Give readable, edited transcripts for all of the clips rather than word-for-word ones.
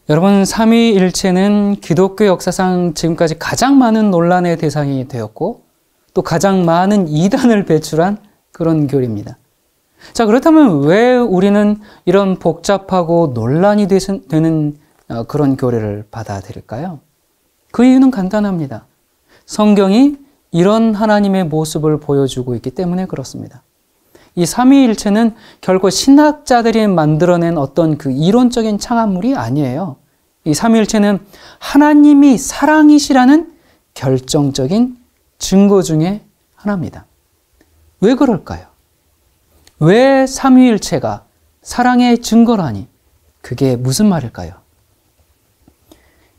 여러분, 삼위일체는 기독교 역사상 지금까지 가장 많은 논란의 대상이 되었고 또 가장 많은 이단을 배출한 그런 교리입니다. 자, 그렇다면 왜 우리는 이런 복잡하고 논란이 되는 그런 교리를 받아들일까요? 그 이유는 간단합니다. 성경이 이런 하나님의 모습을 보여주고 있기 때문에 그렇습니다. 이 삼위일체는 결코 신학자들이 만들어낸 어떤 그 이론적인 창합물이 아니에요. 이 삼위일체는 하나님이 사랑이시라는 결정적인 증거 중에 하나입니다. 왜 그럴까요? 왜 삼위일체가 사랑의 증거라니? 그게 무슨 말일까요?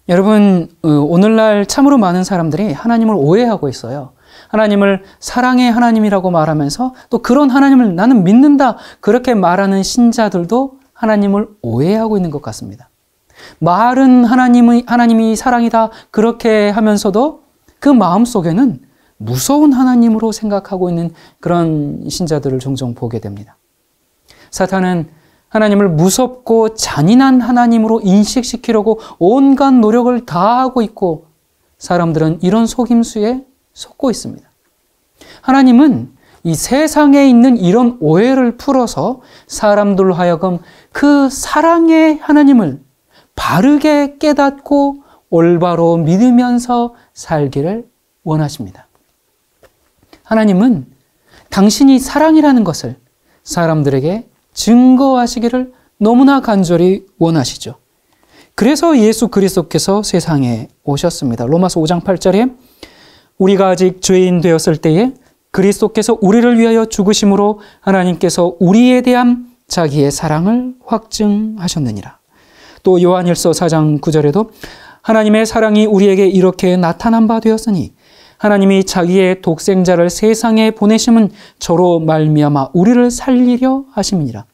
여러분, 오늘날 참으로 많은 사람들이 하나님을 오해하고 있어요. 하나님을 사랑의 하나님이라고 말하면서 또 그런 하나님을 나는 믿는다 그렇게 말하는 신자들도 하나님을 오해하고 있는 것 같습니다. 말은 하나님이 사랑이다 그렇게 하면서도 그 마음속에는 무서운 하나님으로 생각하고 있는 그런 신자들을 종종 보게 됩니다. 사탄은 하나님을 무섭고 잔인한 하나님으로 인식시키려고 온갖 노력을 다하고 있고 사람들은 이런 속임수에 속고 있습니다. 하나님은 이 세상에 있는 이런 오해를 풀어서 사람들로 하여금 그 사랑의 하나님을 바르게 깨닫고 올바로 믿으면서 살기를 원하십니다. 하나님은 당신이 사랑이라는 것을 사람들에게 증거하시기를 너무나 간절히 원하시죠. 그래서 예수 그리스도께서 세상에 오셨습니다. 로마서 5장 8절에 우리가 아직 죄인 되었을 때에 그리스도께서 우리를 위하여 죽으심으로 하나님께서 우리에 대한 자기의 사랑을 확증하셨느니라. 또 요한일서 4장 9절에도 하나님의 사랑이 우리에게 이렇게 나타난 바 되었으니 하나님이 자기의 독생자를 세상에 보내심은 저로 말미암아 우리를 살리려 하심이니라.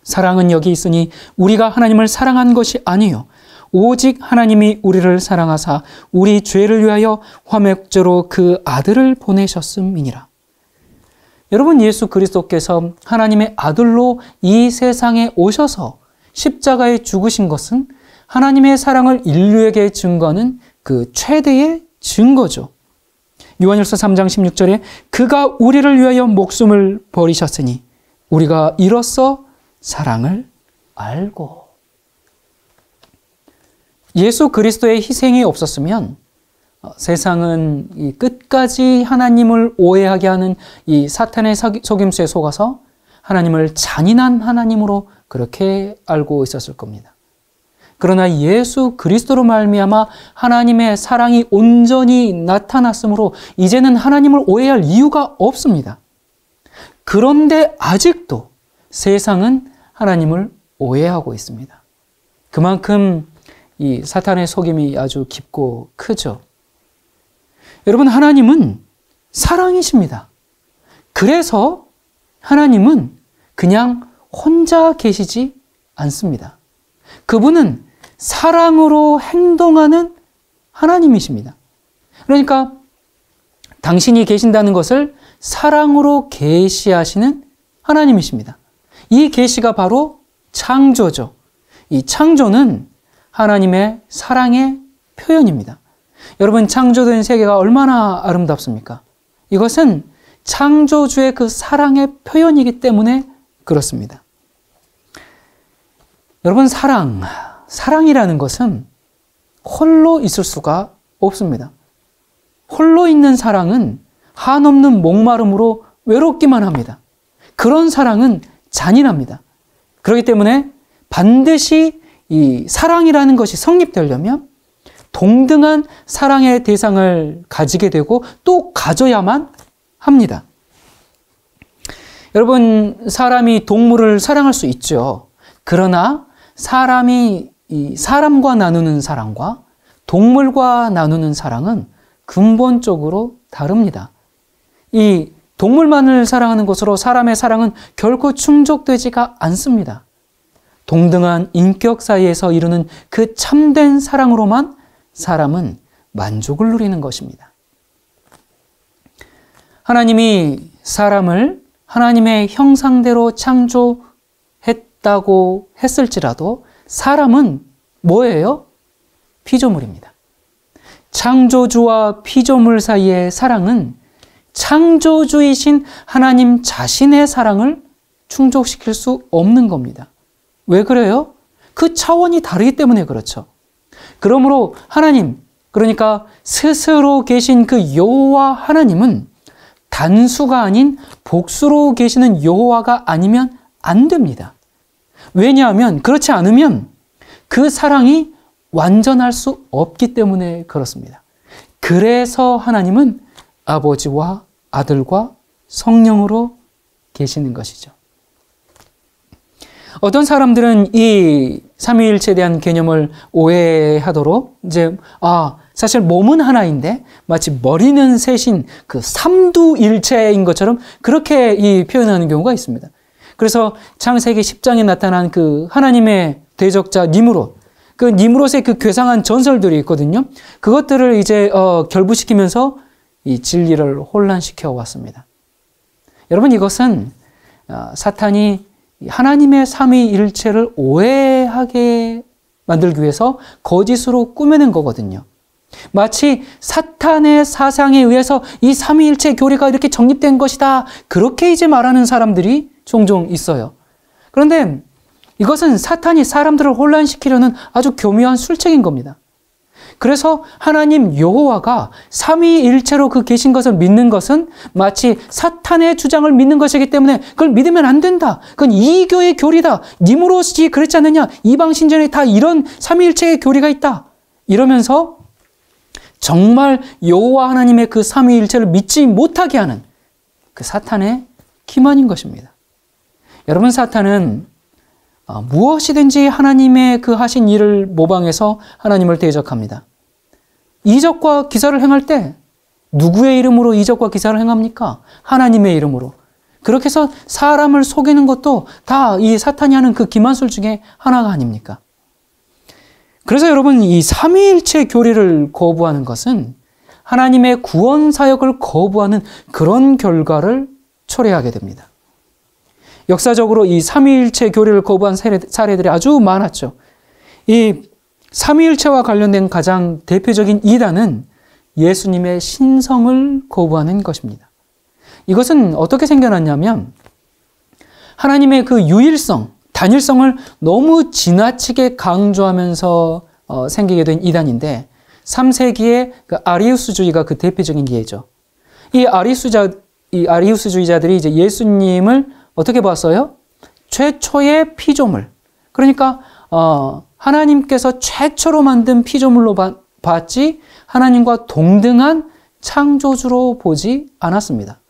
사랑은 여기 있으니 우리가 하나님을 사랑한 것이 아니요 오직 하나님이 우리를 사랑하사 우리 죄를 위하여 화목제로 그 아들을 보내셨음이니라. 여러분, 예수 그리스도께서 하나님의 아들로 이 세상에 오셔서 십자가에 죽으신 것은 하나님의 사랑을 인류에게 증거하는 그 최대의 증거죠. 요한일서 3장 16절에 그가 우리를 위하여 목숨을 버리셨으니 우리가 이로써 사랑을 알고. 예수 그리스도의 희생이 없었으면 세상은 이 끝까지 하나님을 오해하게 하는 이 사탄의 속임수에 속아서 하나님을 잔인한 하나님으로 그렇게 알고 있었을 겁니다. 그러나 예수 그리스도로 말미암아 하나님의 사랑이 온전히 나타났으므로 이제는 하나님을 오해할 이유가 없습니다. 그런데 아직도 세상은 하나님을 오해하고 있습니다. 그만큼 이 사탄의 속임이 아주 깊고 크죠. 여러분, 하나님은 사랑이십니다. 그래서 하나님은 그냥 혼자 계시지 않습니다. 그분은 사랑으로 행동하는 하나님이십니다. 그러니까 당신이 계신다는 것을 사랑으로 계시하시는 하나님이십니다. 이 계시가 바로 창조죠. 이 창조는 하나님의 사랑의 표현입니다. 여러분, 창조된 세계가 얼마나 아름답습니까? 이것은 창조주의 그 사랑의 표현이기 때문에 그렇습니다. 여러분, 사랑이라는 것은 홀로 있을 수가 없습니다. 홀로 있는 사랑은 한없는 목마름으로 외롭기만 합니다. 그런 사랑은 잔인합니다. 그렇기 때문에 반드시 이 사랑이라는 것이 성립되려면 동등한 사랑의 대상을 가지게 되고 또 가져야만 합니다. 여러분, 사람이 동물을 사랑할 수 있죠. 그러나 사람이 이 사람과 나누는 사랑과 동물과 나누는 사랑은 근본적으로 다릅니다. 이 동물만을 사랑하는 것으로 사람의 사랑은 결코 충족되지가 않습니다. 동등한 인격 사이에서 이루는 그 참된 사랑으로만 사람은 만족을 누리는 것입니다. 하나님이 사람을 하나님의 형상대로 창조했다고 했을지라도 사람은 뭐예요? 피조물입니다. 창조주와 피조물 사이의 사랑은 창조주이신 하나님 자신의 사랑을 충족시킬 수 없는 겁니다. 왜 그래요? 그 차원이 다르기 때문에 그렇죠. 그러므로 하나님, 그러니까 스스로 계신 그 여호와 하나님은 단수가 아닌 복수로 계시는 여호와가 아니면 안 됩니다. 왜냐하면 그렇지 않으면 그 사랑이 완전할 수 없기 때문에 그렇습니다. 그래서 하나님은 아버지와 아들과 성령으로 계시는 것이죠. 어떤 사람들은 이 삼위일체에 대한 개념을 오해하도록 사실 몸은 하나인데 마치 머리는 셋인 그 삼두일체인 것처럼 그렇게 이 표현하는 경우가 있습니다. 그래서 창세기 10장에 나타난 그 하나님의 대적자 니므롯, 그 니므롯의 그 괴상한 전설들이 있거든요. 그것들을 이제 결부시키면서 이 진리를 혼란시켜 왔습니다. 여러분, 이것은 사탄이 하나님의 삼위일체를 오해하게 만들기 위해서 거짓으로 꾸며낸 거거든요. 마치 사탄의 사상에 의해서 이 삼위일체 교리가 이렇게 정립된 것이다, 그렇게 이제 말하는 사람들이 종종 있어요. 그런데 이것은 사탄이 사람들을 혼란시키려는 아주 교묘한 술책인 겁니다. 그래서 하나님 여호와가 삼위일체로 그 계신 것을 믿는 것은 마치 사탄의 주장을 믿는 것이기 때문에 그걸 믿으면 안 된다. 그건 이교의 교리다. 니므롯이 그랬지 않느냐. 이방 신전에 다 이런 삼위일체의 교리가 있다. 이러면서 정말 여호와 하나님의 그 삼위일체를 믿지 못하게 하는 그 사탄의 기만인 것입니다. 여러분, 사탄은 무엇이든지 하나님의 그 하신 일을 모방해서 하나님을 대적합니다. 이적과 기사를 행할 때 누구의 이름으로 이적과 기사를 행합니까? 하나님의 이름으로. 그렇게 해서 사람을 속이는 것도 다 이 사탄이 하는 그 기만술 중에 하나가 아닙니까? 그래서 여러분, 이 삼위일체 교리를 거부하는 것은 하나님의 구원 사역을 거부하는 그런 결과를 초래하게 됩니다. 역사적으로 이 삼위일체 교리를 거부한 사례들이 아주 많았죠. 이 삼위일체와 관련된 가장 대표적인 이단은 예수님의 신성을 거부하는 것입니다. 이것은 어떻게 생겨났냐면 하나님의 그 유일성, 단일성을 너무 지나치게 강조하면서 생기게 된 이단인데 3세기의 그 아리우스주의가 그 대표적인 예죠. 이 아리우스주의자들이 이제 예수님을 어떻게 봤어요? 최초의 피조물. 그러니까 하나님께서 최초로 만든 피조물로 봤지 하나님과 동등한 창조주로 보지 않았습니다.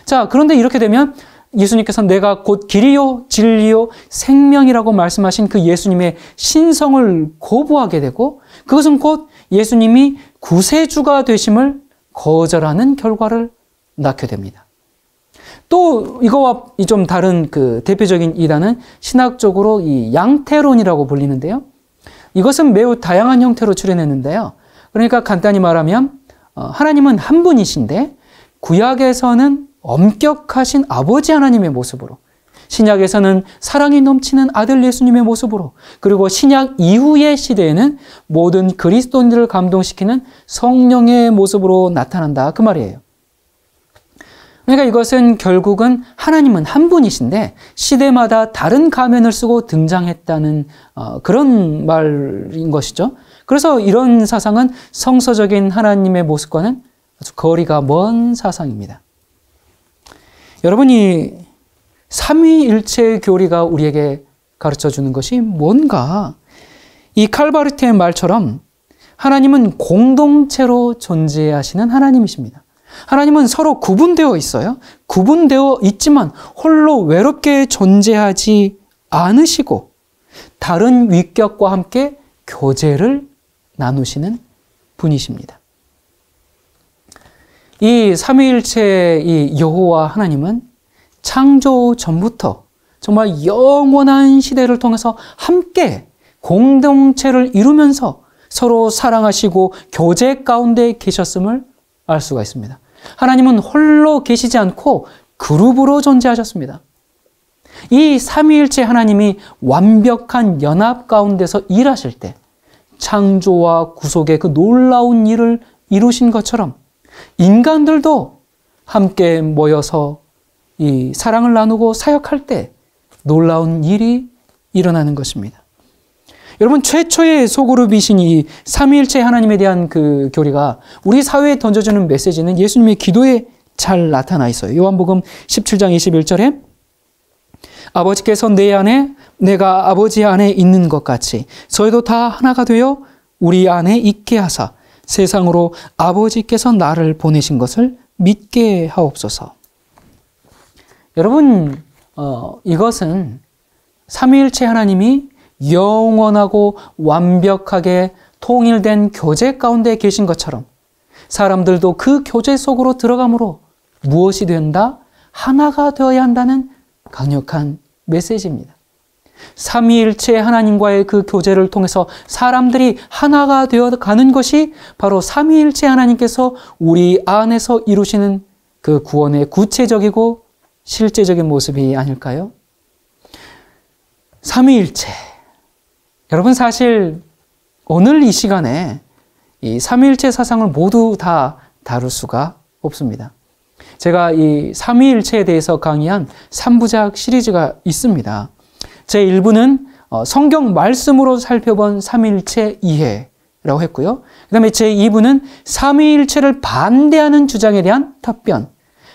자, 그런데 이렇게 되면 예수님께서 내가 곧 길이요 진리요 생명이라고 말씀하신 그 예수님의 신성을 거부하게 되고 그것은 곧 예수님이 구세주가 되심을 거절하는 결과를 낳게 됩니다. 또 이거와 좀 다른 그 대표적인 이단은 신학적으로 이 양태론이라고 불리는데요. 이것은 매우 다양한 형태로 출현했는데요. 그러니까 간단히 말하면 하나님은 한 분이신데 구약에서는 엄격하신 아버지 하나님의 모습으로, 신약에서는 사랑이 넘치는 아들 예수님의 모습으로, 그리고 신약 이후의 시대에는 모든 그리스도인들을 감동시키는 성령의 모습으로 나타난다, 그 말이에요. 그러니까 이것은 결국은 하나님은 한 분이신데 시대마다 다른 가면을 쓰고 등장했다는 그런 말인 것이죠. 그래서 이런 사상은 성서적인 하나님의 모습과는 아주 거리가 먼 사상입니다. 여러분이 삼위일체 교리가 우리에게 가르쳐주는 것이 뭔가, 이 칼바르트의 말처럼 하나님은 공동체로 존재하시는 하나님이십니다. 하나님은 서로 구분되어 있어요. 구분되어 있지만 홀로 외롭게 존재하지 않으시고 다른 위격과 함께 교제를 나누시는 분이십니다. 이 삼위일체의 이 여호와 하나님은 창조 전부터 정말 영원한 시대를 통해서 함께 공동체를 이루면서 서로 사랑하시고 교제 가운데 계셨음을 알 수가 있습니다. 하나님은 홀로 계시지 않고 그룹으로 존재하셨습니다. 이 삼위일체 하나님이 완벽한 연합 가운데서 일하실 때 창조와 구속의 그 놀라운 일을 이루신 것처럼 인간들도 함께 모여서 이 사랑을 나누고 사역할 때 놀라운 일이 일어나는 것입니다. 여러분, 최초의 소그룹이신 이 삼위일체 하나님에 대한 그 교리가 우리 사회에 던져주는 메시지는 예수님의 기도에 잘 나타나 있어요. 요한복음 17장 21절에 아버지께서 내 안에 내가 아버지 안에 있는 것 같이 저희도 다 하나가 되어 우리 안에 있게 하사 세상으로 아버지께서 나를 보내신 것을 믿게 하옵소서. 여러분, 이것은 삼위일체 하나님이 영원하고 완벽하게 통일된 교제 가운데 계신 것처럼 사람들도 그 교제 속으로 들어감으로 무엇이 된다? 하나가 되어야 한다는 강력한 메시지입니다. 삼위일체 하나님과의 그 교제를 통해서 사람들이 하나가 되어가는 것이 바로 삼위일체 하나님께서 우리 안에서 이루시는 그 구원의 구체적이고 실제적인 모습이 아닐까요? 삼위일체. 여러분, 사실 오늘 이 시간에 이 삼위일체 사상을 모두 다 다룰 수가 없습니다. 제가 이 삼위일체에 대해서 강의한 3부작 시리즈가 있습니다. 제1부는 성경 말씀으로 살펴본 삼위일체 이해라고 했고요. 그 다음에 제2부는 삼위일체를 반대하는 주장에 대한 답변,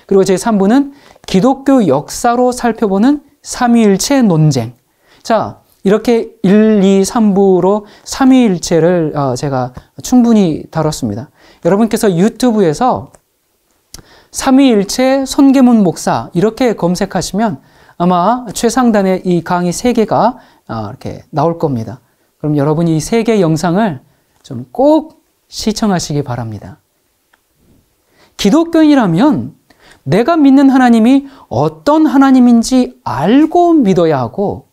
그리고 제3부는 기독교 역사로 살펴보는 삼위일체 논쟁. 자, 이렇게 1, 2, 3부로 삼위일체를 제가 충분히 다뤘습니다. 여러분께서 유튜브에서 삼위일체 손계문 목사 이렇게 검색하시면 아마 최상단에 이 강의 3개가 이렇게 나올 겁니다. 그럼 여러분이 이 3개 영상을 좀 꼭 시청하시기 바랍니다. 기독교인이라면 내가 믿는 하나님이 어떤 하나님인지 알고 믿어야 하고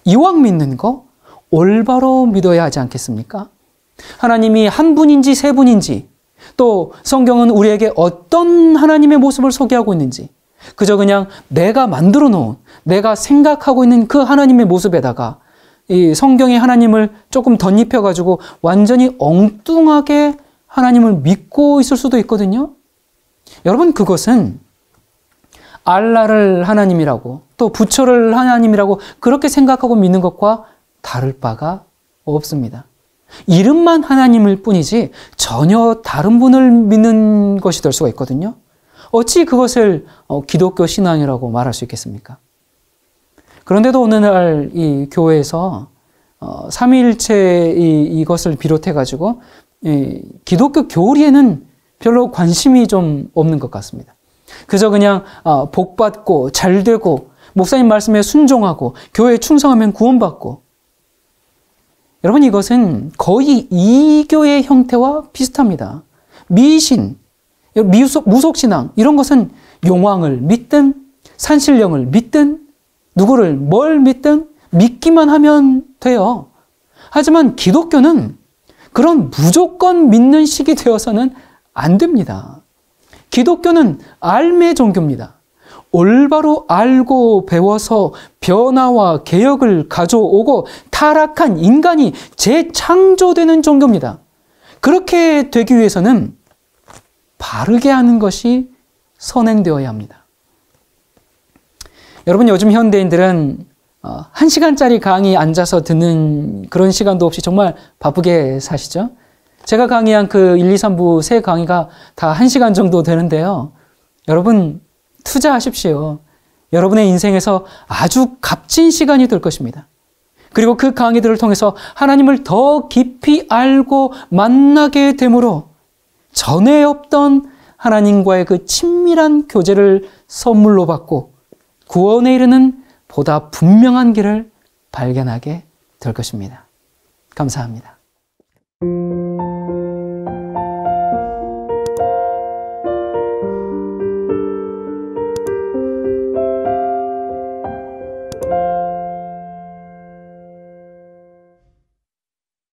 이왕 믿는 거 올바로 믿어야 하지 않겠습니까? 하나님이 한 분인지 세 분인지 또 성경은 우리에게 어떤 하나님의 모습을 소개하고 있는지 그저 그냥 내가 만들어 놓은 내가 생각하고 있는 그 하나님의 모습에다가 이 성경의 하나님을 조금 덧입혀 가지고 완전히 엉뚱하게 하나님을 믿고 있을 수도 있거든요. 여러분, 그것은 알라를 하나님이라고 또 부처를 하나님이라고 그렇게 생각하고 믿는 것과 다를 바가 없습니다. 이름만 하나님일 뿐이지 전혀 다른 분을 믿는 것이 될 수가 있거든요. 어찌 그것을 기독교 신앙이라고 말할 수 있겠습니까? 그런데도 오늘날 이 교회에서 삼위일체 이것을 비롯해 가지고 기독교 교리에는 별로 관심이 좀 없는 것 같습니다. 그저 그냥 복받고 잘되고 목사님 말씀에 순종하고 교회에 충성하면 구원받고, 여러분, 이것은 거의 이교의 형태와 비슷합니다. 미신, 무속신앙 이런 것은 용왕을 믿든 산신령을 믿든 누구를 뭘 믿든 믿기만 하면 돼요. 하지만 기독교는 그런 무조건 믿는 식이 되어서는 안 됩니다. 기독교는 알매 종교입니다. 올바로 알고 배워서 변화와 개혁을 가져오고 타락한 인간이 재창조되는 종교입니다. 그렇게 되기 위해서는 바르게 하는 것이 선행되어야 합니다. 여러분, 요즘 현대인들은 1시간짜리 강의 앉아서 듣는 그런 시간도 없이 정말 바쁘게 사시죠? 제가 강의한 그 1, 2, 3부 세 강의가 다 1시간 정도 되는데요. 여러분, 투자하십시오. 여러분의 인생에서 아주 값진 시간이 될 것입니다. 그리고 그 강의들을 통해서 하나님을 더 깊이 알고 만나게 되므로 전에 없던 하나님과의 그 친밀한 교제를 선물로 받고 구원에 이르는 보다 분명한 길을 발견하게 될 것입니다. 감사합니다.